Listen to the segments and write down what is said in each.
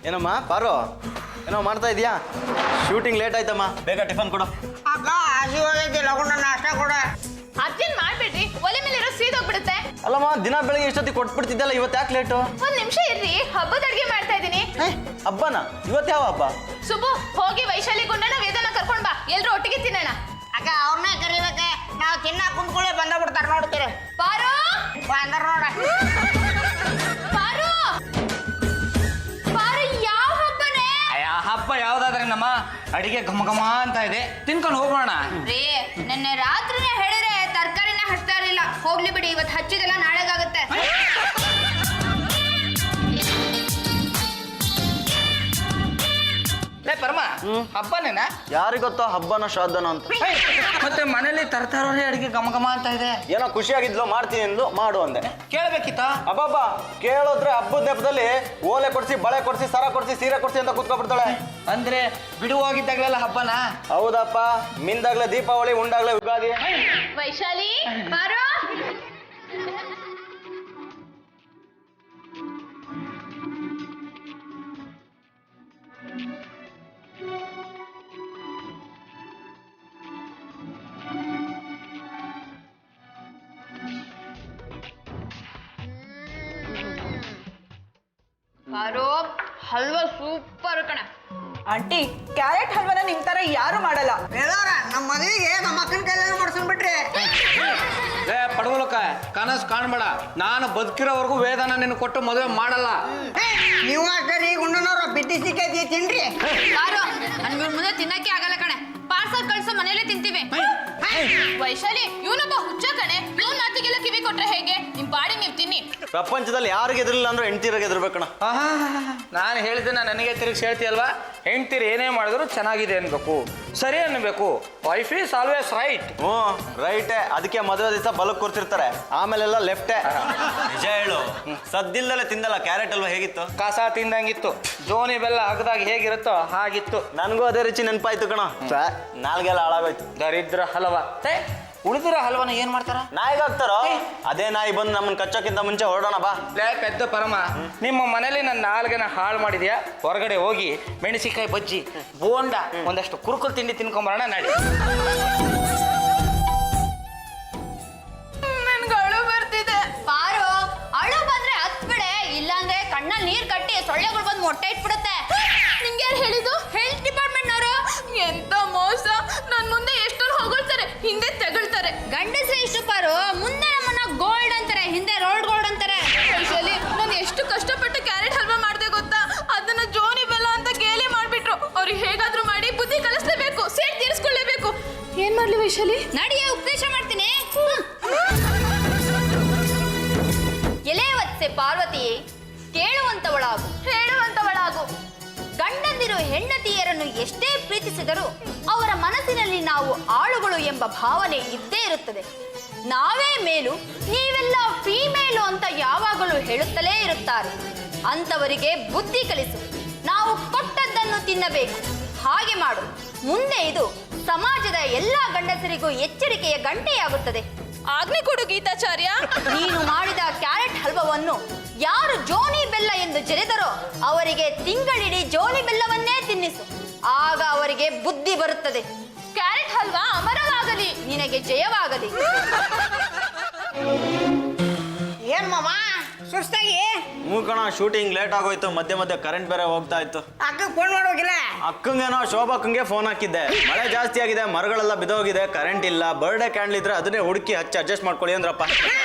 ಏನಮ್ಮ ಪಾರು ಏನೋ ಮಾಡ್ತಾ ಇದೀಯಾ? ಶೂಟಿಂಗ್ ಲೇಟ್ ಆಯ್ತಮ್ಮ, ಬೇಗ ಟಿಫನ್ ಕೊಡು. ಅಕ್ಕ ಹಸಿ ಹೋಗೈತಿ, ಲಗುಣ ನಾಷ್ಟ ಕೊಡ. ಅದೇನ್ ಮಾಡ್ಬೇಡ್ರಿ, ಒಲೆ ಮೇಲೆ ಇರೋ ಸೀದೋಗ್ಬಿಡುತ್ತೆ. ಅಲ್ಲಮ್ಮ ದಿನ ಬೆಳಗ್ಗೆ ಇಷ್ಟೊತ್ತಿಗೆ ಕೊಟ್ಬಿಡ್ತಿದ್ದಲ್ಲ, ಇವತ್ತು ಯಾಕೆ ಲೇಟು? ಒಂದ್ ನಿಮಿಷ ಇರ್ರಿ, ಹಬ್ಬದ ಅಡ್ಗೆ ಮಾಡ್ತಾ ಇದೀನಿ. ಹಬ್ಬನ? ಇವತ್ತು ಯಾವ ಹಬ್ಬ? ಸುಬ್ಬು, ಹೋಗಿ ವೈಶಾಲಿ ಗುಂಡನ ವೇದನ ಕರ್ಕೊಂಡ್ ಬಾ, ಎಲ್ರು ಒಟ್ಟಿಗೆ ತಿನ್ನೋಣ. ಅಕ್ಕ ಅವ್ರನ್ನ ಕರಿಬೇಕೆ, ನಾವು ತಿನ್ನಾಕ ಕುಂತ್ಕೊಳ್ಳಿ ಬಂದ ಬಿಡ್ತಾರ ನೋಡ್ತೀರಿ. ಪಾರು ಬಂದಾರ ನೋಡ. ಪಾರು ಪಾರು, ಯಾವ ಹಬ್ಬನೇ? ಹಬ್ಬ ಯಾವ್ದಾದ್ರೆ ನಮ್ಮ ಅಡಿಗೆ ಘಮ ಘಮ ಅಂತ ಇದೆ, ತಿನ್ಕೊಂಡು ಹೋಗೋಣ. ರೀ, ನಿನ್ನೆ ರಾತ್ರಿನೇ ಹೇಳಿದ್ರೆ ತರಕಾರಿನ ಹಚ್ತಾ ಇರಲಿಲ್ಲ. ಹೋಗ್ಲಿ ಬಿಡಿ, ಇವತ್ತು ಹಚ್ಚಿದೆಲ್ಲ ನಾಳೆಗಾಗುತ್ತೆ. ಪರಮ ಹಬ್ಬನೇನಾ? ಯಾರಿಗ್ ಗೊತ್ತೋ ಹಬ್ಬನ ಶ್ರಾದ್ದನ ಅಂತ. ಮತ್ತೆ ಮನೇಲಿ ತರ್ತಾರವ್ರೆ ಅಡಿಗೆ ಘಮ ಘಮ ಅಂತ ಇದೆ. ಏನೋ ಖುಷಿಯಾಗಿದ್ಲು, ಮಾಡ್ತೀನಿ ಅಂದ್ಲು, ಮಾಡು ಅಂದೆ. ಕೇಳಬೇಕಿತ್ತ? ಅಬ್ಬಬ್ಬ, ಕೇಳೋದ್ರೆ ಹಬ್ಬದ ನೆಪದಲ್ಲಿ ಓಲೆ ಕೊಡ್ಸಿ, ಬಳೆ ಕೊಡ್ಸಿ, ಸರ ಕೊಡ್ಸಿ, ಸೀರೆ ಕೊಡ್ಸಿ ಅಂತ ಕೂತ್ಕೊಬಿಡ್ತಾಳೆ. ಅಂದ್ರೆ ಬಿಡುವಾಗಿದ್ದಾಗಲೆಲ್ಲ ಹಬ್ಬನಾ? ಹೌದಪ್ಪ, ಮಿಂದಾಗ್ಲೇ ದೀಪಾವಳಿ, ಉಂಡಾಗ್ಲೇ ಯುಗಾದಿ. ವೈಶಾಲಿ, ಪಾರು ಪಾರು, ಹಲ್ವಾ ಸೂಪರ್ ಕಣ. ಆಂಟಿ, ಕ್ಯಾರೆಟ್ ಹಲ್ವಾನ ನಿಮ್ ತರ ಯಾರು ಮಾಡಲ್ಲ. ನಮ್ಮ ಮದುವೆಗೆ ನಮ್ಮ ಅಕ್ಕನ ಕೈಲಿ ಮಾಡ್ಸನ್ ಬಿಟ್ರಿ. ಪಡವಲಕ್ಕ ಕನಸು ಕಾಣ್ಬೇಡ, ನಾನು ಬದುಕಿರೋವರೆಗೂ ವೇದನ ನಿನ್ನ ಕೊಟ್ಟು ಮದುವೆ ಮಾಡಲ್ಲ. ನೀವು ಅಷ್ಟೇ ಗುಂಡನವ್ರ ಬಿಟ್ಟಿ ಸಿಕ್ಕೈತಿ ತಿನ್ರಿ. ಪಾರು, ನನ್ಗೆ ಮುಂದೆ ತಿನ್ನಕ್ಕೆ ಆಗಲ್ಲ ಕಣೆ, ಪಾರ್ಸಲ್ ಕಳ್ಸೋ ಮನೇಲೆ ತಿಂತೀವಿ. ವೈಶಾಲಿ, ಇವನೊಬ್ಬ ಹುಚ್ಚ ಕಣೆ, ಇವನ್ ಮಾತಿಗೆಲ್ಲ ಕಿವಿ ಕೊಟ್ರೆ ಹೇಗೆ? ನಿಮ್ ಪಾಡಿ ನೀವ್ ತಿನ್ನಿ. ಪ್ರಪಂಚದಲ್ಲಿ ಯಾರಿಗೆ ಎದುರಿಲ್ಲ ಅಂದ್ರೆ ಹೆಂಡ್ತಿರಾಗ ಎದುರ್ಬೇಕಣ. ನಾನು ಹೇಳಿದ್ರೆ ನನಗೆ ತಿರುಗಿಸಿ ಹೇಳ್ತೀಯಲ್ವಾ, ಹೆಂಡ್ತಿರು ಏನೇ ಮಾಡಿದ್ರು ಚೆನ್ನಾಗಿದೆ ಅನ್ಬೇಕು, ಸರಿ ಅನ್ಬೇಕು. Wife is always right. ಹ್ಞೂ ರೈಟೇ, ಅದಕ್ಕೆ ಮದುವೆ ದಿವಸ ಬಲಕ್ ಕೂರ್ತಿರ್ತಾರೆ, ಆಮೇಲೆಲ್ಲ ಲೆಫ್ಟೇ. ನಿಜ ಹೇಳು, ಸದ್ದಿಲ್ದಲ್ಲೇ ತಿಂದಲ್ಲ ಕ್ಯಾರೆಟ್ ಅಲ್ವಾ, ಹೇಗಿತ್ತು? ಕಸ ತಿಂದಂಗಿತ್ತು, ಜೋನಿ ಬೆಲ್ಲ ಅಗದಾಗ ಹೇಗಿರುತ್ತೋ ಹಾಗಿತ್ತು. ನನಗೂ ಅದೇ ರುಚಿ ನೆನಪಾಯ್ತು ಕಣ, ನಾಲ್ಗೆಲ್ಲ ಹಾಳಾಗೋಯ್ತು. ದರಿದ್ರ ಹಲ್ವಾ. ಉಳಿದಿರೋ ಹಲ್ವಾನ ಏನ್ ಮಾಡ್ತಾರ? ನಾಯಿಗೆ ಹಾಕ್ತಾರೋ? ಅದೇ ನಾಯಿ ಬಂದು ನಮ್ಮನ್ನ ಕಚ್ಚೋಕ್ಕಿಂತ ಮುಂಚೆ ಹೊರಡೋಣ ಬಾ. ಪೆದ್ದ ಪರಮ, ನಿಮ್ಮ ಮನೇಲಿ ನನ್ನ ನಾಲ್ಗೆನ ಹಾಳು ಮಾಡಿದ್ಯಾ? ಹೊರಗಡೆ ಹೋಗಿ ಮೆಣಸಿಕಾಯಿ ಬಜ್ಜಿ, ಬೋಂಡ, ಒಂದಷ್ಟು ಕುರುಕುಲು ತಿಂಡಿ ತಿನ್ಕೊಂಬರೋಣ ನಾಡಿ. ನನ್ಗೆ ಅಳು ಬರ್ತಿದೆ. ಪಾರು, ಅಳು ಬಂದ್ರೆ ಹತ್ಬಿಡೆ, ಇಲ್ಲಾಂದ್ರೆ ಕಣ್ಣಲ್ಲಿ ನೀರ್ ಕಟ್ಟಿ ಸೊಳ್ಳೆಗಳು ಬಂದು ಮೊಟ್ಟೆ ಇಟ್ಬಿಡುತ್ತೆ. ನಿಂಗೆ ಯಾರು ಹೇಳಿದ್ದು? ಹೆಲ್ತ್ ಡಿಪಾರ್ಟ್ಮೆಂಟ್ನವರು. ಎಂತ ಮೋಸ, ನನ್ ಮುಂದೆ ಎಷ್ಟೊಂದು ಹೊಗಳ್ತಾರೆ, ಹಿಂದೆ ತೆಗಳ್ತಾರೆ. ಗಂಡಸ್ರೆ ಇಷ್ಟು ಪಾರು, ಮುಂದೆ ನಮ್ಮನ್ನ ಗೋಲ್ಡ್ ಅಂತಾರೆ, ಹಿಂದೆ ರೋಲ್ಡ್ ಗೋಲ್ಡ್ ಅಂತಾರೆ. ವೈಶಾಲಿ, ನಾನು ಎಷ್ಟು ಕಷ್ಟಪಟ್ಟು ಕ್ಯಾರೆಟ್ ಹಲ್ವಾ ಮಾಡ್ದೆ ಗೊತ್ತಾ? ಅದನ್ನ ಜೋನಿ ಬೆಲ್ಲ ಅಂತ ಗೇಲಿ ಮಾಡ್ಬಿಟ್ರು. ಅವ್ರಿಗೆ ಹೇಗಾದ್ರೂ ಮಾಡಿ ಬುದ್ಧಿ ಕಲಿಸ್ಲೇಬೇಕು, ಸೇಟ್ ತೀರಿಸ್ಕೊಳ್ಳೇಬೇಕು. ಏನ್ ಮಾಡ್ಲಿ ವೈಶಾಲಿ? ನಡಿಯ, ಉಪದೇಶ ಮಾಡ್ತೀನಿ. ಎಲೆ ವತ್ಸೆ ಪಾರ್ವತಿ, ಕೇಳುವಂತವಳಾಗು, ಹೇಳುವಂತವಳಾಗು. ಗಂಡಂದಿರು ಹೆಂಡತಿಯರನ್ನು ಎಷ್ಟೇ ಪ್ರೀತಿಸಿದರೂ ಅವರ ಮನಸ್ಸಿನಲ್ಲಿ ನಾವು ಆಳುಗಳು ಎಂಬ ಭಾವನೆ ಇದ್ದೇ ಇರುತ್ತದೆ. ನಾವೇ ಮೇಲು, ನೀವೆಲ್ಲ ಫೀಮೇಲು ಅಂತ ಯಾವಾಗಲೂ ಹೇಳುತ್ತಲೇ ಇರುತ್ತಾರೆ. ಅಂತವರಿಗೆ ಬುದ್ಧಿ ಕಲಿಸು. ನಾವು ಕೊಟ್ಟದ್ದನ್ನು ತಿನ್ನಬೇಕು, ಹಾಗೆ ಮಾಡು. ಮುಂದೆ ಇದು ಸಮಾಜದ ಎಲ್ಲಾ ಗಂಡಸರಿಗೂ ಎಚ್ಚರಿಕೆಯ ಗಂಟೆಯಾಗುತ್ತದೆ. ಆಜ್ಞೆ ಕೊಡು ಗೀತಾಚಾರ್ಯ. ನೀನು ಮಾಡಿದ ಕ್ಯಾರೆಟ್ ಹಲ್ವವನ್ನು ಯಾರು ಜೋನಿ ಬೆಲ್ಲ ಎಂದು ಜರೆದರೋ ಅವರಿಗೆ ತಿಂಗಳಿಡೀ ಜೋನಿ ಬೆಲ್ಲವನ್ನೇ ತಿನ್ನಿಸು, ಆಗ ಅವರಿಗೆ ಬುದ್ಧಿ ಬರುತ್ತದೆ. ಕ್ಯಾರೆಟ್ ಹಲ್ವಾ ಅಮರವಾಗಲಿ, ನಿನಗೆ ಜಯವಾಗಲಿ. ಏನ್ ಮಾಮ ಸುಸ್ತಾಗಿ? ಹ್ಞೂ ಕಣ, ಶೂಟಿಂಗ್ ಲೇಟ್ ಆಗೋಯ್ತು, ಮಧ್ಯೆ ಮಧ್ಯೆ ಕರೆಂಟ್ ಬೇರೆ ಹೋಗ್ತಾ ಇತ್ತು. ಅಕ್ಕ ಫೋನ್ ಮಾಡೋಗಿಲ್ಲ? ಅಕ್ಕಂಗೇನೋ ಶೋಭಾಕ್ಕಂಗೆ ಫೋನ್ ಹಾಕಿದ್ದೆ. ಮಳೆ ಜಾಸ್ತಿ ಆಗಿದೆ, ಮರಗಳೆಲ್ಲ ಬಿದ್ದೋಗಿದೆ, ಕರೆಂಟ್ ಇಲ್ಲ, ಬರ್ಡೇ ಕ್ಯಾಂಡಲ್ ಇದ್ರೆ ಅದನ್ನೇ ಹುಡುಕಿ ಹಚ್ಚಿ ಅಡ್ಜಸ್ಟ್ ಮಾಡ್ಕೊಳ್ಳಿ ಅಂದ್ರಪ್ಪ.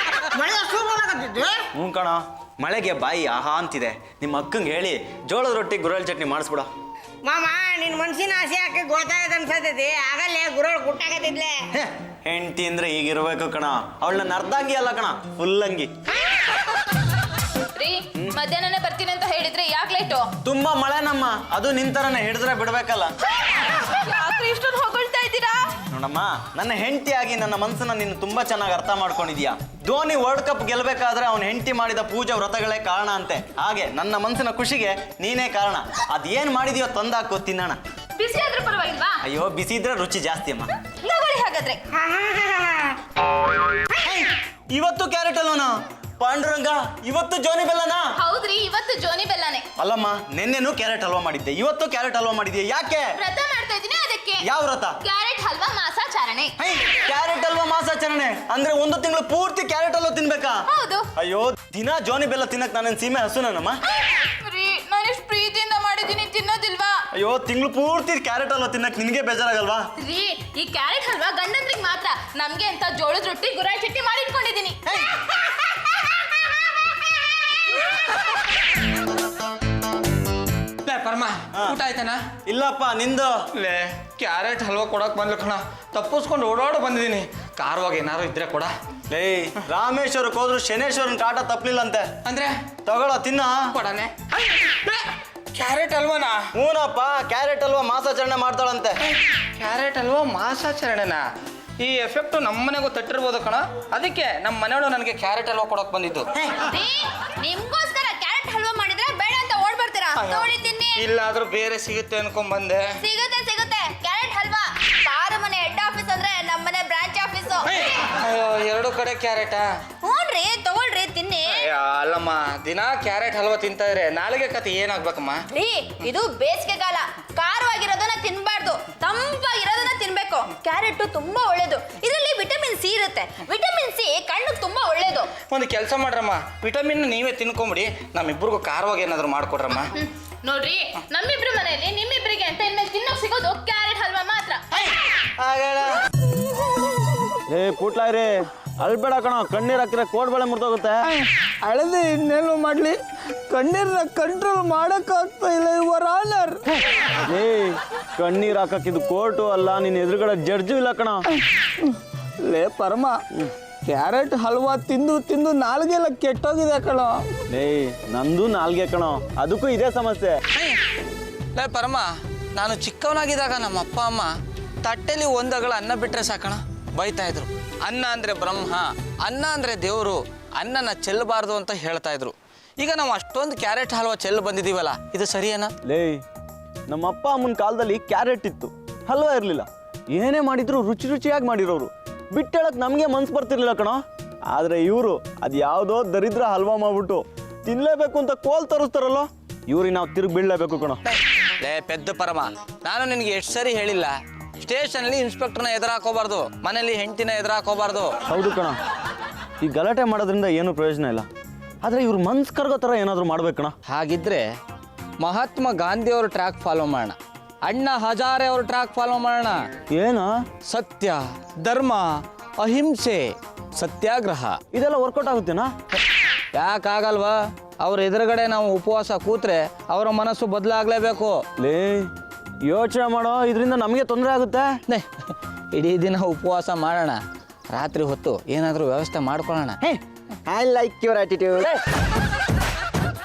ಮಳೆ ಸುಮ್ಮನಾಗತ್ತಿದ್ದು? ಹ್ಞೂ ಕಣ, ಮಳೆಗೆ ಬಾಯಿ ಆಹಾ ಅಂತಿದೆ. ನಿಮ್ಮ ಅಕ್ಕಂಗೆ ಹೇಳಿ ಜೋಳದ ರೊಟ್ಟಿ ಗುರಳ್ ಚಟ್ನಿ ಮಾಡಿಸ್ಬಿಡ. ಮಾಮ, ನಿನ್ ಮನ್ಸಿನ ಆಸೆ ಹಾಕಿ ಗೊತ್ತಾಗದ ಅನ್ಸತೈತಿ, ಆಗಲ್ಲೇ ಗುರಳ್ ಕುಟ್ಟಾಗತ್ತಿದ್ಲೆ. ಹೆಂಡ್ತಿ ಅಂದ್ರೆ ಈಗಿರ್ಬೇಕು ಕಣ, ಅವಳನ್ನ ಅರ್ಧಂಗಿ ಅಲ್ಲ ಕಣ, ಫುಲ್ಲಂಗಿ. ರೀ, ಮಧ್ಯಾಹ್ನನೇ ಬರ್ತೀನಿ ಅಂತ ಹೇಳಿದ್ರೆ ಯಾಕೆ ಲೇಟು? ತುಂಬಾ ಮಳೆನಮ್ಮ, ಅದು ನಿಂತರನೇ ಹಿಡಿದ್ರೆ ಬಿಡ್ಬೇಕಲ್ಲ. ಯಾಕೆ ಇಷ್ಟೊಂದು ಹೊಗಳ್ತಾ ಇದ್ದೀರಾ? ನೋಡಮ್ಮ, ನನ್ನ ಹೆಂಡತಿಯಾಗಿ ನನ್ನ ಮನಸ್ಸನ್ನ ನೀನು ತುಂಬಾ ಚೆನ್ನಾಗಿ ಅರ್ಥ ಮಾಡ್ಕೊಂಡಿದ್ಯಾ. ಧೋನಿ ವರ್ಲ್ಡ್ ಕಪ್ ಗೆಲ್ಬೇಕಾದ್ರೆ ಅವನ ಹೆಂಡತಿ ಮಾಡಿದ ಪೂಜಾ ವ್ರತಗಳೇ ಕಾರಣ ಅಂತೆ. ಹಾಗೆ ನನ್ನ ಮನಸ್ಸಿನ ಖುಷಿಗೆ ನೀನೇ ಕಾರಣ. ಅದೇನ್ ಮಾಡಿದ್ಯೋ ತಂದಾಕೋ ತಿನ್ನೋಣ. ಬಿಸಿ ಆದ್ರೂ ಪರವಾಗಿಲ್ವಾ? ಅಯ್ಯೋ, ಬಿಸಿ ಇದ್ರೆ ರುಚಿ ಜಾಸ್ತಿ ಅಮ್ಮ. ತಗೊಳ್ಳಿ ಹಾಗಾದ್ರೆ. ಇವತ್ತು ಕ್ಯಾರೆಟ್ ಅಲ್ವನ? ಪಾಂಡುರಂಗ, ಇವತ್ತು ಜೋನಿ ಬೆಲ್ಲನಾ? ಹೌದ್ರಿ, ಇವತ್ತು ಜೋನಿ ಬೆಲ್ಲನೆ. ಅಲ್ಲಮ್ಮ, ನಿನ್ನೆನೂ ಕ್ಯಾರೆಟ್ ಹಲ್ವಾ ಮಾಡಿದ್ದೆ, ಇವತ್ತು ಕ್ಯಾರೆಟ್ ಹಲ್ವಾ ಮಾಡಿದ್ಯಾ, ಯಾಕೆ? ವ್ರತ ಮಾಡ್ತಾ ಇದೀನಿ ಅದಕ್ಕೆ. ಯಾವ ವ್ರತ? ಕ್ಯಾರೆಟ್ ಹಲ್ವಾ ಮಾಸಾಚರಣೆ. ಕ್ಯಾರೆಟ್ ಹಲ್ವಾ ಮಾಸಾಚರಣೆ ಅಂದ್ರೆ 1 ತಿಂಗಳು ಪೂರ್ತಿ ಕ್ಯಾರೆಟ್ ಹಲ್ವಾ ತಿನ್ಬೇಕಾ? ಹೌದು. ಅಯ್ಯೋ, ದಿನ ಜೋನಿ ಬೆಲ್ಲ ತಿನ್ನಕ್ ನಾನೇನ್ ಸೀಮೆ ಹಸುನಮ್ಮ? ನಾನು ಇಷ್ಟು ಪ್ರೀತಿಯಿಂದ ಮಾಡಿದೀನಿ, ತಿನ್ನೋದಿಲ್ವಾ? ಅಯ್ಯೋ, ತಿಂಗಳು ಪೂರ್ತಿ ಕ್ಯಾರೆಟ್ ಹಲ್ವಾ ತಿನ್ನಕ್ ನಿನ್ಗೆ ಬೇಜಾರಾಗಲ್ವಾ? ರೀ, ಈ ಕ್ಯಾರೆಟ್ ಹಲ್ವಾ ಗಂಡಂದ್ರಿಗೆ ಮಾತ್ರ. ನಮ್ಗೆ ಅಂತ ಜೋಳದ ರೊಟ್ಟಿ ಗುರಾಳ್ ಚಟ್ನಿ ಮಾಡಿ ಇಟ್ಕೊಂಡಿದೀನಿ. ಪರಮ, ಊಟ ಆಯ್ತಾನ? ಇಲ್ಲಪ್ಪ, ನಿಂದು? ಲೇ, ಕ್ಯಾರೆಟ್ ಹಲ್ವಾ ಕೊಡಕ್ ಬಂದ್ಲು ಕಣ, ತಪ್ಪಿಸ್ಕೊಂಡು ಓಡಾಡು ಬಂದಿದ್ದೀನಿ. ಕಾರವಾಗಿ ಏನಾರು ಇದ್ರೆ ಕೊಡ. ಲೇ, ರಾಮೇಶ್ವರಕ್ಕೆ ಹೋದ್ರು ಶನೇಶ್ವರನ್ ಕಾಟ ತಪ್ಪಲಿಲ್ಲಂತೆ. ಅಂದ್ರೆ ತಗೊಳ್ಳೋ, ತಿನ್ನ. ಕೊಡನೆ. ಕ್ಯಾರೆಟ್ ಹಲ್ವಾನಾ? ಹೂನಪ್ಪ, ಕ್ಯಾರೆಟ್ ಹಲ್ವಾ ಮಾಸಾಚರಣೆ ಮಾಡ್ತಾಳಂತೆ. ಕ್ಯಾರೆಟ್ ಹಲ್ವಾ ಮಾಸಾಚರಣೆನಾ? ಈ ಎಫೆಕ್ಟ್ ನಮ್ಮನೆಗೂ ತಟ್ಟಿರ್ಬೋದು ಕಣ. ಅದಕ್ಕೆ ನಮ್ಮ ಮನೆಯವರು ನನಗೆ ಕ್ಯಾರೆಟ್ ಹಲ್ವಾ ಕೊಡಕ್ ಬಂದಿದ್ದು. ರೀ, ನಿಮ್ಗೋಸ್ಕರ ಕ್ಯಾರೆಟ್ ಹಲ್ವಾ ಮಾಡಿದ್ರೆ ಬೇಡ ಅಂತ ಓಡ್ ಬರ್ತೀರಾ? ತಗೊಳ್ಳಿ, ತಿನ್ನಿ. ಇಲ್ಲಾದ್ರೂ ಬೇರೆ ಸಿಗುತ್ತೆ ಅನ್ಕೊಂಡ್ ಬಂದೆ. ಸಿಗುತ್ತೆ ಸಿಗುತ್ತೆ, ಕ್ಯಾರೆಟ್ ಹಲ್ವಾ. ಪಾರು ಮನೆ ಹೆಡ್ ಆಫೀಸ್ ಅಂದ್ರೆ ನಮ್ಮನೆ ಬ್ರಾಂಚ್ ಆಫೀಸು. ಅಯ್ಯೋ, 2 ಕಡೆ ಕ್ಯಾರೆಟಾ? ಹ್ಞೂನ್ರಿ, ತಗೊಳ್ರಿ, ತಿನ್ನಿ. ಅಲ್ಲಮ್ಮ, ದಿನ ಕ್ಯಾರೆಟ್ ಹಲ್ವಾ ತಿಂತಾ ಇದ್ರೆ ನಾಳೆಗೆ ಕತೆ ಏನಾಗ್ಬೇಕಮ್ಮ? ರೀ, ಇದು ಬೇಸಿಗೆಗಾಲ. ಖಾರವಾಗಿರೋದನ್ನ ತಿನ್ಬಾರ್ದು, ತಂಪಾಗಿರೋದನ್ನ ತಿನ್ಬೇಕು. ಕ್ಯಾರೆಟ್ ತುಂಬಾ ಒಳ್ಳೇದು, ಇದರಲ್ಲಿ ವಿಟಮಿನ್ ಸಿ ಇರುತ್ತೆ. ವಿಟಮಿನ್ ಸಿ ಕಣ್ಣಿಗೆ ತುಂಬಾ ಒಳ್ಳೇದು. ಒಂದು ಕೆಲಸ ಮಾಡ್ರಮ್ಮ, ವಿಟಮಿನ್ ನೀವೇ ತಿನ್ಕೊಂಬಿಡಿ, ನಮ್ಮಿಬ್ಬರಿಗೂ ಖಾರವಾಗಿ ಏನಾದ್ರು ಮಾಡ್ಕೊಡ್ರಮ್ಮ. ನೋಡ್ರಿ, ನಮ್ಮಿಬ್ರ ಮನೆಯಲ್ಲಿ ನಿಮ್ಮಿಬ್ರಿಗೆ ಅಂತ ಇನ್ಮೇಲೆ ತಿನ್ನೋಕ್ ಸಿಗೋದು ಕ್ಯಾರೆಟ್ ಹಲ್ವಾ ಮಾತ್ರ. ಏ ಪುಟ್ಲಾಯ್ರಿ, ಅಳ್ಬೇಡ ಕಣ, ಕಣ್ಣೀರ್ ಹಾಕಿದ್ರೆ ಕೋಡ್ಬಳೆ ಮುರಿದೋಗುತ್ತೆ. ಅಳದೆ ಇನ್ನೇನು ಮಾಡ್ಲಿ, ಕಣ್ಣೀರ್ನ ಕಂಟ್ರೋಲ್ ಮಾಡಕ್ಕಾಗ್ತಾ ಇಲ್ಲ ಯುವರ್ ಆನರ್. ಏ, ಕಣ್ಣೀರ್ ಹಾಕಕ್ ಇದು ಕೋರ್ಟು ಅಲ್ಲ, ನಿನ್ನ ಎದುರುಗಡೆ ಜಡ್ಜು ಇಲ್ಲ ಕಣ. ಲೇ ಪರಮ, ಕ್ಯಾರೆಟ್ ಹಲ್ವಾ ತಿಂದು ತಿಂದು ನಾಲ್ಗೆಲ್ಲ ಕೆಟ್ಟೋಗಿದೆ ಕಣ. ಏ, ನಂದು ನಾಲ್ಗೆ ಕಣ, ಅದಕ್ಕೂ ಇದೇ ಸಮಸ್ಯೆ. ಲೇ ಪರಮ, ನಾನು ಚಿಕ್ಕವನಾಗಿದ್ದಾಗ ನಮ್ಮ ಅಪ್ಪ ಅಮ್ಮ ತಟ್ಟೆಲಿ ಒಂದಗಳ ಅನ್ನ ಬಿಟ್ಟರೆ ಸಾಕಣ ಬೈತಾ ಇದ್ರು. ಅನ್ನ ಅಂದರೆ ಬ್ರಹ್ಮ, ಅನ್ನ ಅಂದರೆ ದೇವರು, ಅನ್ನನ ಚೆಲ್ಲಬಾರ್ದು ಅಂತ ಹೇಳ್ತಾ ಇದ್ರು. ಈಗ ನಾವು ಅಷ್ಟೊಂದು ಕ್ಯಾರೆಟ್ ಹಲ್ವಾ ಚೆಲ್ಲ ಬಂದಿದ್ದೀವಲ್ಲ, ಇದು ಸರಿಯೇನಾ? ಲೇ, ನಮ್ಮ ಅಪ್ಪ ಅಮ್ಮನ ಕಾಲದಲ್ಲಿ ಕ್ಯಾರೆಟ್ ಇತ್ತು, ಹಲ್ವಾ ಇರಲಿಲ್ಲ. ಏನೇ ಮಾಡಿದ್ರು ರುಚಿ ರುಚಿಯಾಗಿ ಮಾಡಿರೋರು. ಬಿಟ್ಟೇಳಕ್ ನಮಗೆ ಮನ್ಸು ಬರ್ತಿರ್ಲಿಲ್ಲ ಕಣ. ಆದರೆ ಇವರು ಅದು ಯಾವುದೋ ದರಿದ್ರ ಹಲ್ವಾ ಮಾಡ್ಬಿಟ್ಟು ತಿನ್ನಲೇಬೇಕು ಅಂತ ಕೋಲ್ ತರಿಸ್ತಾರಲ್ಲ, ಇವ್ರಿಗೆ ನಾವು ತಿರುಗಿ ಬೀಳಲೇಬೇಕು ಕಣ. ಲೇ ಪೆದ್ದ ಪರಮ, ನಾನು ನಿನಗೆ ಎಷ್ಟು ಸರಿ ಹೇಳಿಲ್ಲ, ಸ್ಟೇಷನಲ್ಲಿ ಇನ್ಸ್ಪೆಕ್ಟರ್ನ ಎದುರಾಕೋಬಾರ್ದು, ಮನೇಲಿ ಹೆಂಡತಿನ ಎದುರಾಕೋಬಾರ್ದು. ಹೌದು ಕಣ, ಈ ಗಲಾಟೆ ಮಾಡೋದ್ರಿಂದ ಏನು ಪ್ರಯೋಜನ ಇಲ್ಲ. ಆದರೆ ಇವ್ರು ಮನ್ಸು ಕರ್ಗೋ ಥರ ಏನಾದರೂ ಮಾಡ್ಬೇಕಣ. ಹಾಗಿದ್ರೆ ಮಹಾತ್ಮ ಗಾಂಧಿಯವ್ರ ಟ್ರ್ಯಾಕ್ ಫಾಲೋ ಮಾಡೋಣ, ಅಣ್ಣಾ ಹಜಾರೆ ಅವ್ರ ಟ್ರ್ಯಾಕ್ ಫಾಲೋ ಮಾಡೋಣ. ಏನು? ಸತ್ಯ, ಧರ್ಮ, ಅಹಿಂಸೆ, ಸತ್ಯಾಗ್ರಹ. ಇದೆಲ್ಲ ವರ್ಕೌಟ್ ಆಗುತ್ತೇನಾ? ಯಾಕಾಗಲ್ವಾ? ಅವ್ರ ಎದುರುಗಡೆ ನಾವು ಉಪವಾಸ ಕೂತ್ರೆ ಅವರ ಮನಸ್ಸು ಬದಲಾಗಲೇಬೇಕು. ಲೇ, ಯೋಚನೆ ಮಾಡೋ, ಇದರಿಂದ ನಮಗೆ ತೊಂದರೆ ಆಗುತ್ತೆ. ಇಡೀ ದಿನ ಉಪವಾಸ ಮಾಡೋಣ, ರಾತ್ರಿ ಹೊತ್ತು ಏನಾದರೂ ವ್ಯವಸ್ಥೆ ಮಾಡ್ಕೊಳ್ಳೋಣ. I like your attitude.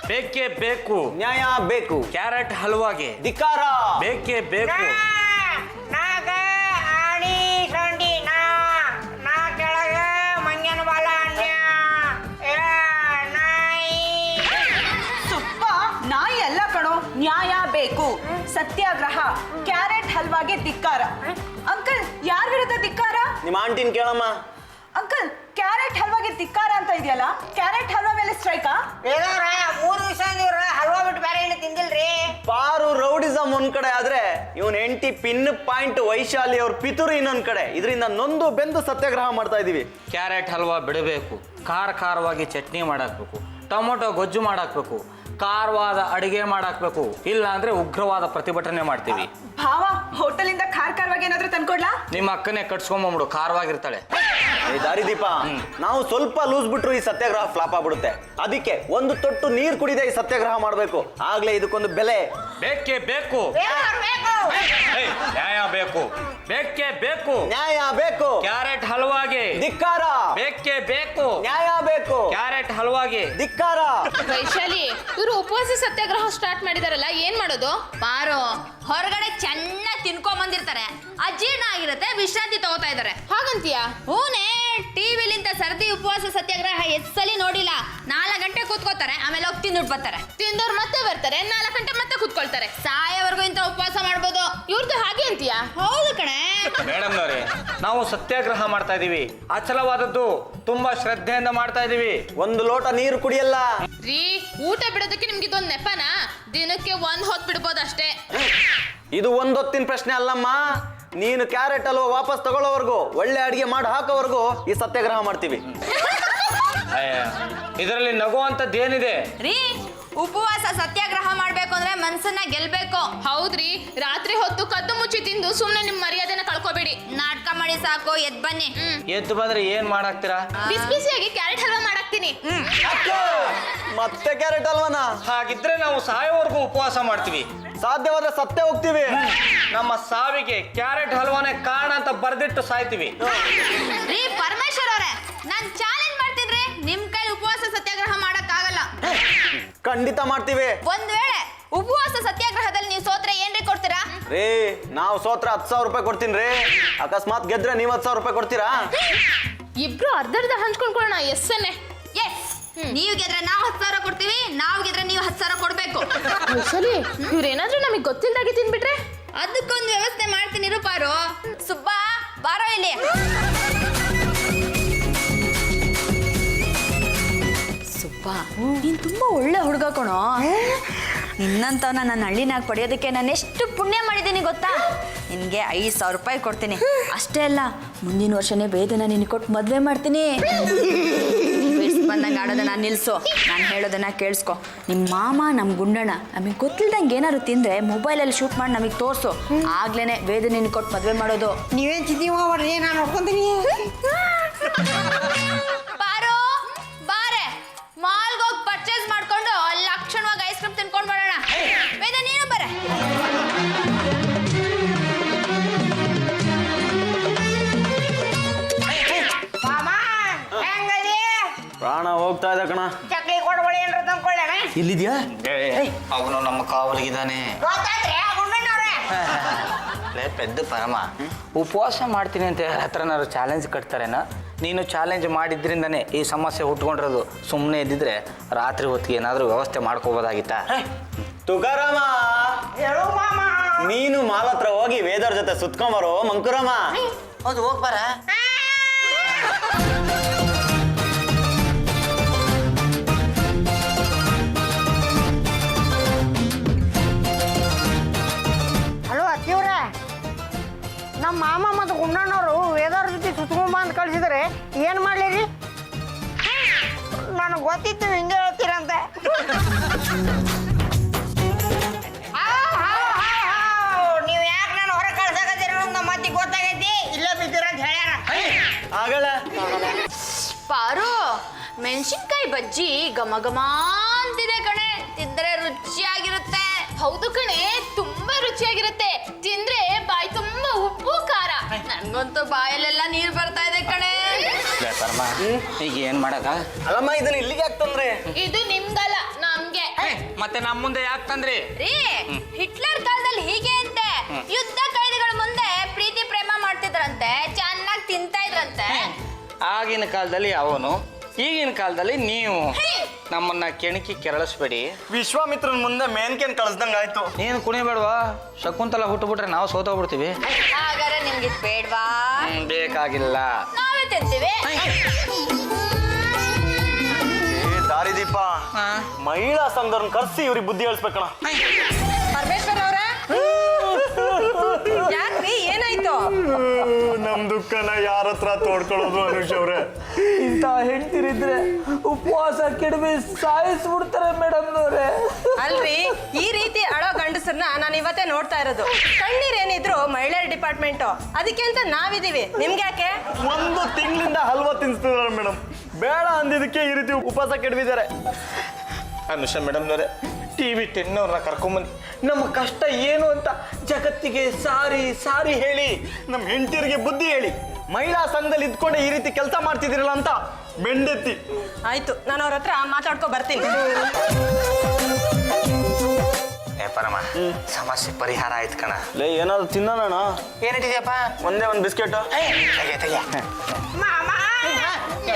ಬೇಕೇ ಬೇಕು, ನ್ಯಾಯ ಬೇಕು, ಕ್ಯಾರೆಟ್ ಹಲ್ವಾಗೆ ಧಿಕ್ಕಾರ ಬೇಕೇ ಬೇಕು. ನಾಗ ಆಣಿ ಸೊಂಡಿ ನಾ ಕೆಳಗ ಮಂಗ್ಯನ ಬಾಲ ಅನ್ಯ ನಾಯಿ. ಸುಪ್ಪ ನಾಯಿ ಎಲ್ಲ ಕಣೋ, ನ್ಯಾಯ ಬೇಕು, ಸತ್ಯಾಗ್ರಹ, ಕ್ಯಾರೆಟ್ ಹಲ್ವಾಗೆ ಧಿಕ್ಕಾರ. ಅಂಕಲ್, ಯಾರ ವಿರುದ್ಧ ಧಿಕ್ಕಾರ? ನಿಮ್ಮ ಆಂಟಿನ ಕೇಳಮ್ಮ. ಅಂಕಲ್, ಕ್ಯಾರೆಟ್ ಹಲ್ವಾಗೆ ಧಿಕ್ಕಾರ ಅಂತ ಇದೆಯಲ್ಲ, ಕ್ಯಾರೆಟ್ ಹಲ್ವಾ ಮೇಲೆ ಸ್ಟ್ರೈಕಾ? ಬೇದವ್ರ 3 ದಿವಸ ನೀವ್ರ ಹಲ್ವಾ ಬಿಟ್ಟು ಬೇರೆ ಏನು ತಿಂದಿಲ್ರಿ? ಪಾರು ರೌಡಿಸಮ್ ಒಂದ್ ಕಡೆ ಆದ್ರೆ ಇವನ್ ಹೆಂಡತಿ ಪಿನ್ ಪಾಯಿಂಟ್ ವೈಶಾಲಿ ಅವ್ರ ಪಿತೂರು ಇನ್ನೊಂದ್ ಕಡೆ. ಇದರಿಂದ ನೊಂದು ಬೆಂದು ಸತ್ಯಾಗ್ರಹ ಮಾಡ್ತಾ ಇದೀವಿ. ಕ್ಯಾರೆಟ್ ಹಲ್ವಾ ಬಿಡಬೇಕು, ಖಾರವಾಗಿ ಚಟ್ನಿ ಮಾಡಾಕ್ಬೇಕು, ಟೊಮೊಟೊ ಗೊಜ್ಜು ಮಾಡಾಕ್ಬೇಕು, ಖಾರವಾದ ಅಡಿಗೆ ಮಾಡಾಕ್ಬೇಕು, ಇಲ್ಲ ಅಂದ್ರೆ ಉಗ್ರವಾದ ಪ್ರತಿಭಟನೆ ಮಾಡ್ತೀವಿ. ಭಾವ, ಹೋಟೆಲಿಂದ ಖಾರವಾಗಿ ಏನಾದ್ರೂ ತಂದ್ಕೊಡ್ಲಾ? ನಿಮ್ಮ ಅಕ್ಕನೇ ಕಟ್ಸ್ಕೊಂಬಂಬಿಡು, ಖಾರವಾಗಿರ್ತಾಳೆ. ಏ ದಾರಿದೀಪ, ನಾವು ಸ್ವಲ್ಪ ಲೂಸ್ ಬಿಟ್ರು ಈ ಸತ್ಯಾಗ್ರಹ ಫ್ಲಾಪ್ ಆಗ್ಬಿಡುತ್ತೆ. ಅದಕ್ಕೆ ಒಂದು ತೊಟ್ಟು ನೀರು ಕುಡಿದೆ ಈ ಸತ್ಯಾಗ್ರಹ ಮಾಡ್ಬೇಕು, ಆಗ್ಲೇ ಇದಕ್ಕೊಂದು ಬೆಲೆ. ಬೇಕೇ ಬೇಕು, ನ್ಯಾಯ ಬೇಕು, ಬೇಕೇ ಬೇಕು, ನ್ಯಾಯ ಬೇಕು, ಕ್ಯಾರೆಟ್ ಹಲ್ವಾಗೆ ಧಿಕ್ಕಾರ, ಬೇಕೇ ಬೇಕು, ನ್ಯಾಯ ಬೇಕು, ಕ್ಯಾರೆಟ್ ಹಲ್ವಾಗೆ ಧಿಕ್ಕಾರ. ವೈಶಾಲಿ, ಇವರು ಉಪವಾಸ ಸತ್ಯಾಗ್ರಹ ಸ್ಟಾರ್ಟ್ ಮಾಡಿದಾರಲ್ಲ, ಏನ್ ಮಾಡೋದು? ಪಾರು, ಹೊರಗಡೆ ಚೆನ್ನಾಗಿ ತಿನ್ಕೊಂಡ್ ಬಂದಿರ್ತಾರೆ, ಅಜೀರ್ಣ ಆಗಿರುತ್ತೆ, ವಿಶ್ರಾಂತಿ ತಗೋತಾ ಇದಾರೆ. ಹಾಗಂತೀಯಾ? ಹೂನೇ, ಟಿವಿಲಿಂತ ಸರ್ದಿ ಉಪವಾಸ ಸತ್ಯಾಗ್ರಹ ಎಸ್ಸಲಿ ನೋಡಿಲ್ಲ. 4 ಗಂಟೆ ಕೂತ್ಕೋತಾರೆ, ಆಮೇಲೆ ಹೋಗಿ ತಿಂದುಬಿಟ್ಟು ಬರ್ತಾರೆ. ತಿಂದವ್ರು ಮತ್ತೆ ಬರ್ತಾರೆ, 4 ಗಂಟೆ ಮತ್ತೆ ಕೂತ್ಕೊಳ್ತಾರೆ. ಸಾಯವರೆಗೂ ಇಂಥ ಉಪವಾಸ ಮಾಡ್ಬೋದು. ಇವ್ರದ್ದು ಹಾಗೆ ಅಂತೀಯಾ? ಹೌದು ಕಣೆ. ಮೇಡಮ್ನವ್ರೆ, ನಾವು ಸತ್ಯಾಗ್ರಹ ಮಾಡ್ತಾ ಇದೀವಿ, ಅಚಲವಾದ ಪವಿತ್ರವಾದದ್ದು, ತುಂಬಾ ಶ್ರದ್ಧೆಯಿಂದ ಮಾಡ್ತಾ ಇದೀವಿ. ಒಂದು ಲೋಟ ನೀರು ಕುಡಿಯಲ್ಲ. ರೀ, ಊಟ ಬಿಡೋದಕ್ಕೆ ನಿಮ್ಗೆ ಇದೊಂದು ನೆಪನಾ? ದಿನಕ್ಕೆ 1 ಹೊತ್ತು ಬಿಡ್ಬೋದು ಅಷ್ಟೇ. ಇದು ಒಂದೊತ್ತಿನ ಪ್ರಶ್ನೆ ಅಲ್ಲಮ್ಮ. ನೀನು ಕ್ಯಾರೆಟ್ ಹಲ್ವಾ ವಾಪಸ್ ತಗೊಳ್ಳೋವರೆಗೂ, ಒಳ್ಳೆ ಅಡಿಗೆ ಮಾಡಿ ಹಾಕೋವರೆಗೂ ಈ ಸತ್ಯಾಗ್ರಹ ಮಾಡ್ತೀವಿ. ಇದರಲ್ಲಿ ನಗುವಂಥದ್ದು ಏನಿದೆ? ರೀ, ಉಪವಾಸ ಸತ್ಯಾಗ್ರಹ ಮಾಡ್ಬೇಕು ಅಂದ್ರೆ ಮನ್ಸನ್ನ ಗೆಲ್ಬೇಕು. ಹೌದ್ರಿ, ರಾತ್ರಿ ಹೊತ್ತು ಕದ್ದು ಮುಚ್ಚಿ ತಿಂದು ಸುಮ್ನೆ ನಿಮ್ ಮರ್ಯಾದೆನ ಕಳ್ಕೊಬೇಡಿ. ನಾಟಕ ಮಾಡಿ ಸಾಕು, ಎದ್ ಬನ್ನಿ. ಎದ್ದು ಬಂದ್ರೆ ಏನ್ ಮಾಡಾಕ್ತೀರಾ? ಬಿಸಿ ಬಿಸಿಯಾಗಿ ಕ್ಯಾರೆಟ್ ಹಲ್ವಾ ಮಾಡಾಕ್ತೀನಿ. ಮತ್ತೆ ಕ್ಯಾರೆಟ್ ಹಲ್ವಾನ? ಹಾಗಿದ್ರೆ ನಾವು ಸಾಯೋವರೆಗೂ ಉಪವಾಸ ಮಾಡ್ತೀವಿ. ಸಾಧ್ಯವಾದ್ರೆ ಸತ್ತೇ ಹೋಗ್ತೀವಿ. ನಮ್ಮ ಸಾವಿಗೆ ಕ್ಯಾರೆಟ್ ಹಲ್ವಾನೇ ಕಾರಣ ಅಂತ ಬರ್ದಿಟ್ಟು ಸಾಯ್ತೀವಿ. ರೀ ಪರಮೇಶ್ವರ್ ಅವರೇ, ನಾನ್ ಚಾಲೆಂಜ್ ಮಾಡ್ತಿದ್ರಿ, ನಿಮ್ ಕೈ ಉಪವಾಸ ಸತ್ಯಾಗ್ರಹ ಮಾಡಕ್ ಆಗಲ್ಲ. ಖಂಡಿತ ಮಾಡ್ತೀವಿ. ಒಂದ್ ವೇಳೆ ಉಪವಾಸ ಸತ್ಯಾಗ್ರಹದಲ್ಲಿ ನೀವು ಸೋತ್ರೆ ಏನ್ರಿ ಕೊಡ್ತೀರಾ? ರೀ, ನಾವು ಸೋತ್ರ 10,000 ರೂಪಾಯಿ ಕೊಡ್ತೀನಿ ರೀ. ಅಕಸ್ಮಾತ್ ಗೆದ್ರೆ ನೀವು 10,000 ರೂಪಾಯಿ ಕೊಡ್ತೀರಾ? ಇಬ್ರು ಅರ್ಧ ಹಂಚ್ಕೊಂಡ್ಕೊಳ್ಳೋಣ. ಎಸ್ಸನ್ನೇ. ಎಸ್. ನೀವು ಗೆದ್ರೆ ನಾವು 10,000 ಕೊಡ್ತೀವಿ, ನಾವು ಗೆದ್ರೆ ನೀವು 10,000 ಕೊಡ್ಬೇಕು. ಸರಿ, ಇವ್ರೇನಾದ್ರೂ ನಮಗೆ ಗೊತ್ತಿಲ್ದಾಗೆ ತಿನ್ಬಿಟ್ರೆ? ಅದಕ್ಕೊಂದು ವ್ಯವಸ್ಥೆ ಮಾಡ್ತೀನಿ ಪಾರು. ಸುಬ್ಬಾ, ಬಾರೋ ಇಲ್ಲಿ. ಸುಬ್ಬಾ, ನೀನ್ ತುಂಬಾ ಒಳ್ಳೆ ಹುಡುಗ ಕಣೋ. ನಿನ್ನಂತವನ್ನ ನನ್ನ ಹಳ್ಳಿನಾಗ ಪಡೆಯೋದಕ್ಕೆ ನಾನು ಎಷ್ಟು ಪುಣ್ಯ ಮಾಡಿದ್ದೀನಿ ಗೊತ್ತಾ? ನಿನ್ಗೆ 5,000 ರೂಪಾಯಿ ಕೊಡ್ತೀನಿ. ಅಷ್ಟೇ ಅಲ್ಲ, ಮುಂದಿನ ವರ್ಷನೇ ವೇದನ ನಿನ್ ಕೊಟ್ಟು ಮದ್ವೆ ಮಾಡ್ತೀನಿ. ಬಂದಂಗೆ ಆಡೋದನ್ನ ನಿಲ್ಸು, ನಾನು ಹೇಳೋದನ್ನ ಕೇಳಿಸ್ಕೊ. ನಿಮ್ಮ ಮಾಮ, ನಮ್ಮ ಗುಂಡಣ್ಣ ನಮಗೆ ಗೊತ್ತಿಲ್ದಂಗೆ ಏನಾದ್ರು ತಿಂದ್ರೆ ಮೊಬೈಲಲ್ಲಿ ಶೂಟ್ ಮಾಡಿ ನಮಗೆ ತೋರಿಸು. ಆಗ್ಲೇನೆ ವೇದ ನಿನ್ ಕೊಟ್ಟು ಮದ್ವೆ ಮಾಡೋದು. ನೀವೇನ್ ಚಿಂತೆ ಮಾಡ್ರಿ, ನಾನು ನೋಡ್ಕೊಂತೀನಿ. ಪಾರು, ಬಾರೆ, ಮಾಲ್ಗೆ ಹೋಗಿ ಪರ್ಚೇಸ್ ಮಾಡ್ಕೊಂಡು ಲಕ್ಷಣವಾಗಿ ಐಸ್ ಕ್ರೀಮ್ ತಿನ್ಕೊಂಡು ಬರೋಣ. ವೇದ, ನೀನು ಬರ. ಪ್ರಾಣ ಹೋಗ್ತಾ ಇದೆ ಕಣ. ಚಕ್ಲಿ ಕೊಡ್ಬೇಡಿ ಏನ್ರ ತಂದ್ಕೊಳ್ಳೋಣ. ಇಲ್ಲಿದ್ಯಾ? ಅವನು ನಮ್ಮ ಕಾವಲಿಗಿದ್ದಾನೆ. ಗೊತ್ತಾದ್ರೆ ಗುಂಡಣ್ಣವ್ರೆ. ಪೆದ್ದ ಪರಮ, ಉಪವಾಸ ಮಾಡ್ತೀನಿ ಅಂತ ಯಾರ ಹತ್ರನಾದ್ರು ಚಾಲೆಂಜ್ ಕಟ್ತಾರೇನ? ನೀನು ಚಾಲೆಂಜ್ ಮಾಡಿದ್ರಿಂದನೇ ಈ ಸಮಸ್ಯೆ ಹುಟ್ಕೊಂಡಿರೋದು. ಸುಮ್ಮನೆ ಇದ್ದಿದ್ರೆ ರಾತ್ರಿ ಹೊತ್ತಿಗೆ ಏನಾದರೂ ವ್ಯವಸ್ಥೆ ಮಾಡ್ಕೋಬೋದಾಗಿತ್ತಾ? ತುಕಾರಾಮ, ಹೇಳು ಮಾಮ. ನೀನು ಮಾಲ್ ಹತ್ರ ಹೋಗಿ ವೇದರ್ ಜೊತೆ ಸುತ್ಕೊಂಬರೋ ಮಂಕುರಾಮ. ಹೌದು, ಹೋಗ್ಬಾರ. ಹಲೋ ಅತ್ತಿವ್ರೆ, ನಮ್ಮ ಮಾಮ ಮತ್ತು ಗುಂಡಣ್ಣವರು ವೇದವ್ರ ಜೊತೆ ಸುತ್ಕೊಂಬ ಅಂತ ಕಳಿಸಿದ್ರೆ ಏನು ಮಾಡಲಿ? ನನಗೆ ಗೊತ್ತಿತ್ತು ಹಿಂಗೆ ಹೇಳ್ತೀರಂತೆ. ನೀವು ಯಾಕೆ ನಾನು ಹೊರಗೆ ಕಳ್ಸಕತ್ತೀರ ನಮ್ಮ ಮತ್ತಿಗೆ ಗೊತ್ತಾಗೈತಿ. ಇಲ್ಲೇ ಬಿದ್ದೀರ ಅಂತ ಹೇಳ್ಯಾರ. ಆಗಲ್ಲ. ಪಾರು, ಮೆಣಸಿನ್ಕಾಯಿ ಬಜ್ಜಿ ಘಮ ಘಮ ಅಂತಿದೆ ಕಣೆ. ತಿಂದ್ರೆ ರುಚಿಯಾಗಿರುತ್ತೆ. ಹೌದು ಕಣೆ, ತುಂಬಾ ರುಚಿಯಾಗಿರುತ್ತೆ. ತಿಂದ್ರೆ ಬಾಯಿ ತುಂಬಾ ಉಪ್ಪು ಖಾರ. ನನ್ಗಂತೂ ಬಾಯಲ್ಲೆಲ್ಲ ನೀರು ಬರ್ತಾ ಇದೆ ಕಣೆ. ಪರಮ, ಈಗ ಏನ್ ಮಾಡಕ? ಅಲ್ಲಮ್ಮ, ಇದನ್ನ ಇಲ್ಲಿಗೆ ಯಾಕೆ ತಂದ್ರೆ? ಇದು ನಿಮ್ಗಲ್ಲ, ನಮ್ಗೆ. ಮತ್ತೆ ನಮ್ಮ ಮುಂದೆ ಯಾಕೆ ತಂದ್ರಿ? ರೀ, ಹಿಟ್ಲರ್ ಕಾಲದಲ್ಲಿ ಹೀಗೆ ಅಂತೆ. ಯುದ್ಧ ಕೈದಿಗಳ ಮುಂದೆ ಪ್ರೀತಿ ಪ್ರೇಮ ಮಾಡ್ತಿದ್ರಂತೆ, ಚೆನ್ನಾಗಿ ತಿಂತಾ ಇದ್ರಂತೆ. ಆಗಿನ ಕಾಲದಲ್ಲಿ ಅವನು, ಈಗಿನ ಕಾಲದಲ್ಲಿ ನೀವು. ನಮ್ಮನ್ನ ಕೆಣಕಿ ಕೆರಳಿಸ್ಬೇಡಿ. ವಿಶ್ವಾಮಿತ್ರನ್ ಮುಂದೆ ಮೇನ್ಕೇನ್ ಕಳಿಸ್ದಂಗ ಆಯ್ತು. ನೀನು ಕುಣಿಬೇಡವಾ? ಶಕುಂತಲ ಹುಟ್ಟುಬಿಟ್ರೆ ನಾವು ಸೋತೋಗ್ಬಿಡ್ತೀವಿ. ಹಾಗಾದ್ರೆ ನಿಮ್ಗೆ ಇದು ಬೇಡ್ವಾ? ಬೇಕಾಗಿಲ್ಲ. ನಾವೇ ತಿಂತೀವಿ. ದಾರಿದೀಪ, ಮಹಿಳಾ ಸಂಘದವ್ರನ್ನ ಕರ್ಸಿ ಇವ್ರಿಗೆ ಬುದ್ಧಿ ಹೇಳಿಸ್ಬೇಕಣ. ಪರಮೇಶ್ವರ್ ಅವರ ಯಾಕ್ರಿ, ಏನಾಯ್ತು? ನಮ್ ದುಃಖನ ಯಾರ ಹತ್ರ ತೋಡ್ಕೊಳ್ಳೋದು ಅನುಷ್ ಅವ್ರೆ? ಇಂಥ ಹೆಂಡ್ತಿರಿದ್ರೆ ಉಪವಾಸ ಕೆಡವಿ ಸಾಯಿಸ್ಬಿಡ್ತಾರೆ ಮೇಡಮ್ನವ್ರೆ. ಅಲ್ರಿ, ಈ ರೀತಿ ಅಳೋ ಗಂಡಸರನ್ನ ನಾನು ಇವತ್ತೇ ನೋಡ್ತಾ ಇರೋದು. ಕಣ್ಣೀರೇನಿದ್ರು ಮಹಿಳೆಯರ ಡಿಪಾರ್ಟ್ಮೆಂಟ್, ಅದಕ್ಕೆ ಅಂತ ನಾವಿದೀವಿ. ನಿಮ್ಗೆ ಯಾಕೆ? 1 ತಿಂಗಳಿಂದ ಹಲ್ವಾ ತಿನ್ಸ್ತಿದಾರೆ ಮೇಡಮ್. ಬೇಡ ಅಂದಿದ್ದಕ್ಕೆ ಈ ರೀತಿ ಉಪವಾಸ ಕೆಡವಿದ್ದಾರೆ. ಅನುಷ ಮೇಡಮ್ನವ್ರೆ, TV 10 ಅವ್ರನ್ನ ಕರ್ಕೊಂಬಂದು ನಮ್ಮ ಕಷ್ಟ ಏನು ಅಂತ ಜಗತ್ತಿಗೆ ಸಾರಿ ಸಾರಿ ಹೇಳಿ, ನಮ್ ಹೆಂಡತಿಯರಿಗೆ ಬುದ್ಧಿ ಹೇಳಿ. ಮಹಿಳಾ ಸಂಘದಲ್ಲಿ ಇದ್ಕೊಂಡೆ ಈ ರೀತಿ ಕೆಲಸ ಮಾಡ್ತಿದಿರಲ್ಲ ಅಂತ ಬೆಂಡೆತ್ತಿ. ಆಯ್ತು, ನಾನು ಅವ್ರ ಹತ್ರ ಮಾತಾಡ್ಕೊ ಬರ್ತೀನಿ. ಪರಮ, ಸಮಸ್ಯೆ ಪರಿಹಾರ ಆಯ್ತು ಕಣ. ಲೇ, ಏನಾದ್ರು ತಿನ್ನೋಣ? ಏನಿಟ್ಟಿದ್ಯಪ್ಪ? ಒಂದೇ ಒಂದು ಬಿಸ್ಕೆಟ್. ಮಾಮ,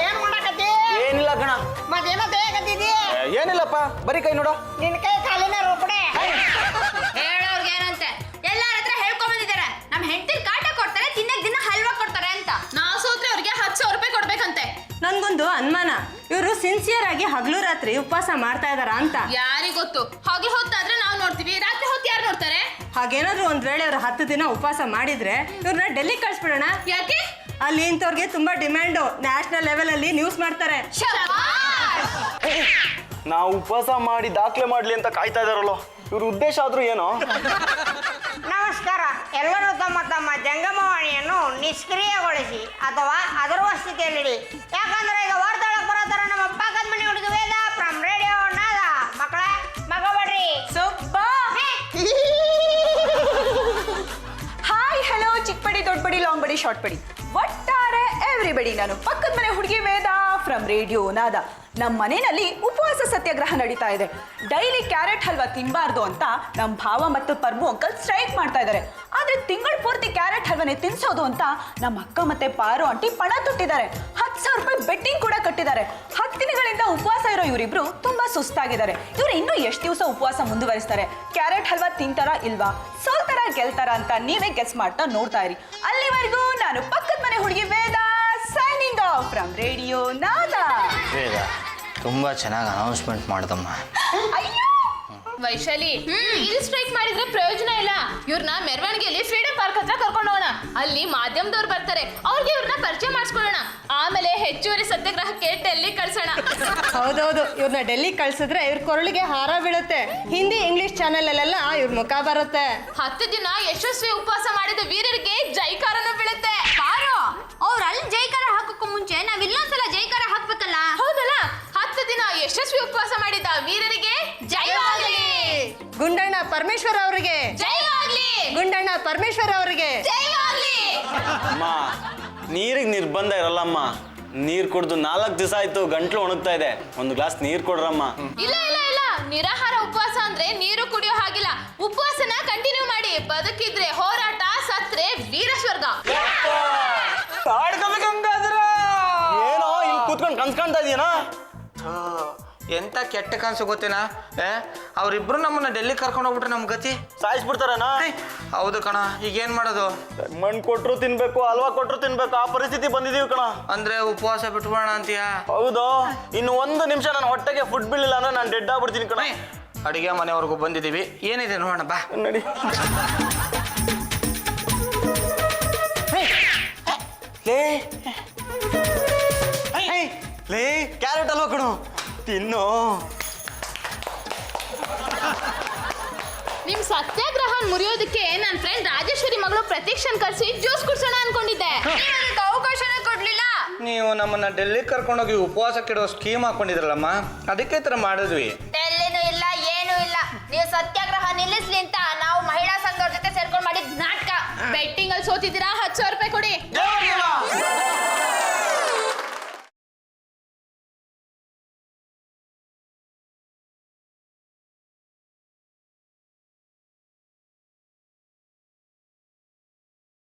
ಏನ್ ಮಾಡಕತ್ತಿ? ಏನಿಲ್ಲ ಕಣ. ಮತ್ತೇನೋ ಬೇಕಂತಿದ್ದಿ? ಏನಿಲ್ಲಪ್ಪ, ಬರೀ ಕೈ ನೋಡು. ನಿನ್ ಕೈ ಕಾಲಿನ ರೂಪಡೆ. ಹೇಳೋರ್ಗೆ ಏನಂತೆ, ಎಲ್ಲಾರ ಹತ್ರ ಹೇಳ್ಕೊಂಡ್ ಬಂದಿದ್ದಾರೆ. ನಮ್ ಹೆಂಡತಿ ಕಾಟ ಕೊಡ್ತಾರೆ, ತಿನ್ನಕ್ ದಿನ ಹಲ್ವಾ ಕೊಡ್ತಾರೆ ಅಂತ. ನಾವು ಸೋತ್ರೆ ಅವ್ರಿಗೆ 10,000 ರೂಪಾಯಿ ಕೊಡ್ಬೇಕಂತೆ. ಆಗಿ ಹಗಲು ರಾತ್ರಿ ಉಪವಾಸ ಮಾಡ್ತಾ ಇದಾರ ಅಂತ. ಯಾರಿಗ್ ಗೊತ್ತು? ಹಗಲು ಹೊತ್ತಾದ್ರೆ ನಾವು ನೋಡ್ತೀವಿ, ರಾತ್ರಿ ಹೊತ್ತು ಯಾರು ನೋಡ್ತಾರೆ? ಹಾಗೇನಾದ್ರೂ ಒಂದ್ ವೇಳೆ ಅವ್ರು 10 ದಿನ ಉಪವಾಸ ಮಾಡಿದ್ರೆ ಇವ್ರನ್ನ ಡೆಲ್ಲಿ ಕಳ್ಸ್ಬಿಡೋಣ. ಯಾಕೆ? ಅಲ್ಲಿ ಇಂಥವ್ರಿಗೆ ತುಂಬಾ ಡಿಮ್ಯಾಂಡು. ನ್ಯಾಷನಲ್ ಲೆವೆಲ್ ಅಲ್ಲಿ ನ್ಯೂಸ್ ಮಾಡ್ತಾರೆ. ನಾವು ಉಪವಾಸ ಮಾಡಿ ದಾಖಲೆ ಮಾಡ್ಲಿ ಅಂತ ಕಾಯ್ತಾ ಇದಾರಲ್ಲ, ಇವ್ರ ಉದ್ದೇಶ ಆದ್ರೂ ಏನೋ. ನಮಸ್ಕಾರ. ಎಲ್ಲರೂ ತಮ್ಮ ತಮ್ಮ ಜಂಗಮವಾಣಿಯನ್ನು ನಿಷ್ಕ್ರಿಯಗೊಳಿಸಿ ಅಥವಾ ಅದರ ಸ್ಥಿತಿಯಲ್ಲಿಡಿ. ಯಾಕಂದ್ರೆ ಈಗ ವಾರ್ತಾಳಕ್ಕೆ ಬರೋತರ ನಮ್ಮ ಪಕ್ಕದ ಮನೆ ಹುಡುಗ ವೇದ ಫ್ರಮ್ ರೇಡಿಯೋ ನಾದ. ಮಕ್ಕಳ ಮಗಬೇಡ್ರಿ. ಸುಬ್ಬ ಹಾಯ್ ಹಲೋ ಚಿಕ್ಕ ಬಡಿ ದೊಡ್ಡ ಬಡಿ ಲಾಂಗ್ ಬಡಿ ಶಾರ್ಟ್ ಬಡಿ ಒಟ್ಟಾರೆ ಎವ್ರಿಬಡಿ. ನಾನು ಪಕ್ಕದ ಮನೆ ಹುಡುಗಿ ವೇದ ಫ್ರಮ್ ರೇಡಿಯೋ ನಾದ. ನಮ್ಮ ಮನೆಯಲ್ಲಿ ಉಪವಾಸ ಸತ್ಯಾಗ್ರಹ ನಡೀತಾ ಇದೆ. ಡೈಲಿ ಕ್ಯಾರೆಟ್ ಹಲ್ವಾ ತಿನ್ನಬಾರ್ದು ಅಂತ ನಮ್ಮ ಭಾವ ಮತ್ತು ಪರ್ಬು ಅಂಕಲ್ ಸ್ಟ್ರೈಕ್ ಮಾಡ್ತಾ ಇದ್ದಾರೆ. ಆದರೆ ತಿಂಗಳು ಪೂರ್ತಿ ಕ್ಯಾರೆಟ್ ಹಲ್ವಾನೇ ತಿನ್ಸೋದು ಅಂತ ನಮ್ಮ ಅಕ್ಕ ಮತ್ತೆ ಪಾರು ಆಂಟಿ ಪಣ ತೊಟ್ಟಿದ್ದಾರೆ. 10,000 ರೂಪಾಯಿ ಬೆಟ್ಟಿಂಗ್ ಕೂಡ ಕಟ್ಟಿದ್ದಾರೆ. 10 ದಿನಗಳಿಂದ ಉಪವಾಸ ಇರೋ ಇವರಿಬ್ರು ತುಂಬಾ ಸುಸ್ತಾಗಿದ್ದಾರೆ. ಇವ್ರು ಇನ್ನೂ ಎಷ್ಟು ದಿವಸ ಉಪವಾಸ ಮುಂದುವರಿಸ್ತಾರೆ? ಕ್ಯಾರೆಟ್ ಹಲ್ವಾ ತಿಂತಾರ ಇಲ್ವಾ, ಸೋಲ್ತಾರ ಗೆಲ್ತಾರ ಅಂತ ನೀವೇ ಗೆಸ್ ಮಾಡ್ತಾ ನೋಡ್ತಾ ಇರಿ. ಅಲ್ಲಿವರೆಗೂ ನಾನು ಪಕ್ಕದ ಮನೆ ಹುಡುಗಿ ವೇದ ಸೈನಿಂಗ್ ಆಫ್ ಫ್ರಮ್ ರೇಡಿಯೋ ನಾದ. ವೇದ ತುಂಬಾ ಚೆನ್ನಾಗಿ ಅನೌನ್ಸ್ಮೆಂಟ್ ಮಾಡ್ದಮ್ಮ. ಅಯ್ಯೋ ವೈಶಾಲಿ, ಇಲ್ಲಿ ಸ್ಟ್ರೈಕ್ ಮಾಡಿದ್ರೆ ಪ್ರಯೋಜನ ಇಲ್ಲ. ಇವ್ರನ್ನ ಮೆರವಣಿಗೆಯಲ್ಲಿ ಫ್ರೀಡಮ್ ಪಾರ್ಕ್ ಹತ್ರ ಕರ್ಕೊಂಡು ಹೋಗೋಣ. ಅಲ್ಲಿ ಮಾಧ್ಯಮದವ್ರು ಬರ್ತಾರೆ, ಅವ್ರಿಗೆ ಇವ್ರನ್ನ ಪರಿಚಯ ಮಾಡಿಸ್ಕೊಳ್ಳೋಣ. ಆಮೇಲೆ ಹೆಚ್ಚುವರಿ ಸತ್ಯಾಗ್ರಹಕ್ಕೆ ಡೆಲ್ಲಿ ಕಳ್ಸೋಣ. ಹೌದೌದು, ಇವ್ರನ್ನ ಡೆಲ್ಲಿ ಕಳ್ಸಿದ್ರೆ ಇವ್ರ ಕೊರಳಿಗೆ ಹಾರ ಬೀಳುತ್ತೆ. ಹಿಂದಿ ಇಂಗ್ಲಿಷ್ ಚಾನೆಲ್ ಅಲ್ಲೆಲ್ಲ ಇವ್ರ ಮುಖ ಬರುತ್ತೆ. 10 ದಿನ ಯಶಸ್ವಿ ಉಪವಾಸ ಮಾಡಿದ ವೀರರಿಗೆ ಜೈಕಾರನೂ ಬೀಳುತ್ತೆ. ಪಾರು, ಅವ್ರು ಅಲ್ಲಿ ಜೈಕಾರ ಹಾಕಕ್ಕೂ ಮುಂಚೆ ನಾವ್ ಇಲ್ಲೊಂದ್ಸಲ ಜೈಕಾರ ಹಾಕ್ಬೇಕಲ್ಲ? ಹೌದಲ್ಲ? 10 ದಿನ ಯಶಸ್ವಿ ಉಪವಾಸ ಮಾಡಿದ ವೀರರಿಗೆ ಜಯವಾಗಲಿ. ಗುಂಡಣ್ಣ ಪರಮೇಶ್ವರ್ ಅವರಿಗೆ ಜಯವಾಗಲಿ. ಗುಂಡಣ್ಣ ಪರಮೇಶ್ವರ್ ಅವರಿಗೆ ಜಯವಾಗಲಿ. ಅಮ್ಮ, ನೀರಿಗೆ ನಿರ್ಬಂಧ ಇರಲ್ಲಮ್ಮ. ನೀರು ಕುಡ್ದು 4 ದಿವಸ ಆಯ್ತು, ಗಂಟ್ಲು ಒಣಗ್ತಾ ಇದೆ. ಒಂದು ಗ್ಲಾಸ್ ನೀರು ಕೊಡ್ರಮ್ಮ. ಇಲ್ಲ ಇಲ್ಲ ಇಲ್ಲ, ನಿರಾಹಾರ ಉಪವಾಸ ಅಂದ್ರೆ ನೀರು ಕುಡಿಯೋ ಹಾಗಿಲ್ಲ. ಉಪವಾಸನ ಕಂಟಿನ್ಯೂ ಮಾಡಿ. ಬದುಕಿದ್ರೆ ಹೋರಾಟ, ಸತ್ರೆ ವೀರ ಸ್ವರ್ಗ. ಏನೋ ಇಲ್ಲಿ ಕೂತ್ಕೊಂಡು ಕನ್ಸ್ಕೊಂತಾ ಇದೀಯನಾ? ಎಂತ ಕೆಟ್ಟ ಕನಸು ಗೊತ್ತೇನಾ? ಅವ್ರಿಬ್ರು ನಮ್ಮನ್ನ ಡೆಲ್ಲಿ ಕರ್ಕೊಂಡು ಹೋಗ್ಬಿಟ್ರೆ ನಮ್ ಗತಿ ಸಾಯಿಸ್ಬಿಡ್ತಾರನಾ? ಹೌದು ಕಣ, ಈಗ ಏನ್ ಮಾಡೋದು? ಮಣ್ಣು ಕೊಟ್ರು ತಿನ್ಬೇಕು, ಹಲ್ವಾ ಕೊಟ್ರು ತಿನ್ಬೇಕು, ಆ ಪರಿಸ್ಥಿತಿ ಬಂದಿದೀವಿ ಕಣ. ಅಂದ್ರೆ ಉಪವಾಸ ಬಿಟ್ಬಿಡೋಣ ಅಂತೀಯಾ? ಹೌದು. ಇನ್ನು 1 ನಿಮಿಷ ನನ್ನ ಹೊಟ್ಟೆಗೆ ಫುಡ್ ಬೀಳಿಲ್ಲ ಅಂದ್ರೆ ನಾನು ಡೆಡ್ ಆಗ್ಬಿಡ್ತೀನಿ ಕಣ. ಅಡಿಗೆ ಮನೆವರೆಗೂ ಬಂದಿದ್ದೀವಿ, ಏನಿದೆ ನೋಡೋಣ ಬಾ. ನಡಿ. ಲೇ ಕ್ಯಾರೆಟ್ ಹಲ್ವಾ ಕಣು, ತಿನ್ನು. ನಿಮ್ ಸತ್ಯಾಗ್ರಹ ಮುರಿಯೋದಕ್ಕೆ ನನ್ನ ಫ್ರೆಂಡ್ ರಾಜೇಶ್ವರಿ ಮಗಳು ಪ್ರತೀಕ್ಷನ್ ಕರ್ಸಿ ಜ್ಯೂಸ್ ಕುಡ್ಸೋಣ ಅನ್ಕೊಂಡಿದ್ದೆ. ಅದಕ್ಕೆ ಅವಕಾಶನೇ ಕೊಡ್ಲಿಲ್ಲ. ನೀವು ನಮ್ಮನ್ನ ಡೆಲ್ಲಿ ಕರ್ಕೊಂಡೋಗಿ ಉಪವಾಸ ಕೆಡುವ ಸ್ಕೀಮ್ ಹಾಕೊಂಡಿದ್ರಲ್ಲಮ್ಮ, ಅದಕ್ಕೆ ಈ ಥರ ಮಾಡಿದ್ವಿ. ಡೆಲ್ಲಿನೂ ಇಲ್ಲ, ಏನೂ ಇಲ್ಲ. ನೀವು ಸತ್ಯಾಗ್ರಹ ನಿಲ್ಲಿಸ್ಲಿ ಅಂತ ನಾವು ಮಹಿಳಾ ಸಂಘದ ಜೊತೆ ಸೇರ್ಕೊಂಡು ಮಾಡಿದ ನಾಟಕ. ಬೆಟ್ಟಿಂಗ್ ಅಲ್ಲಿ ಸೋತಿದ್ದೀರಾ, 10,000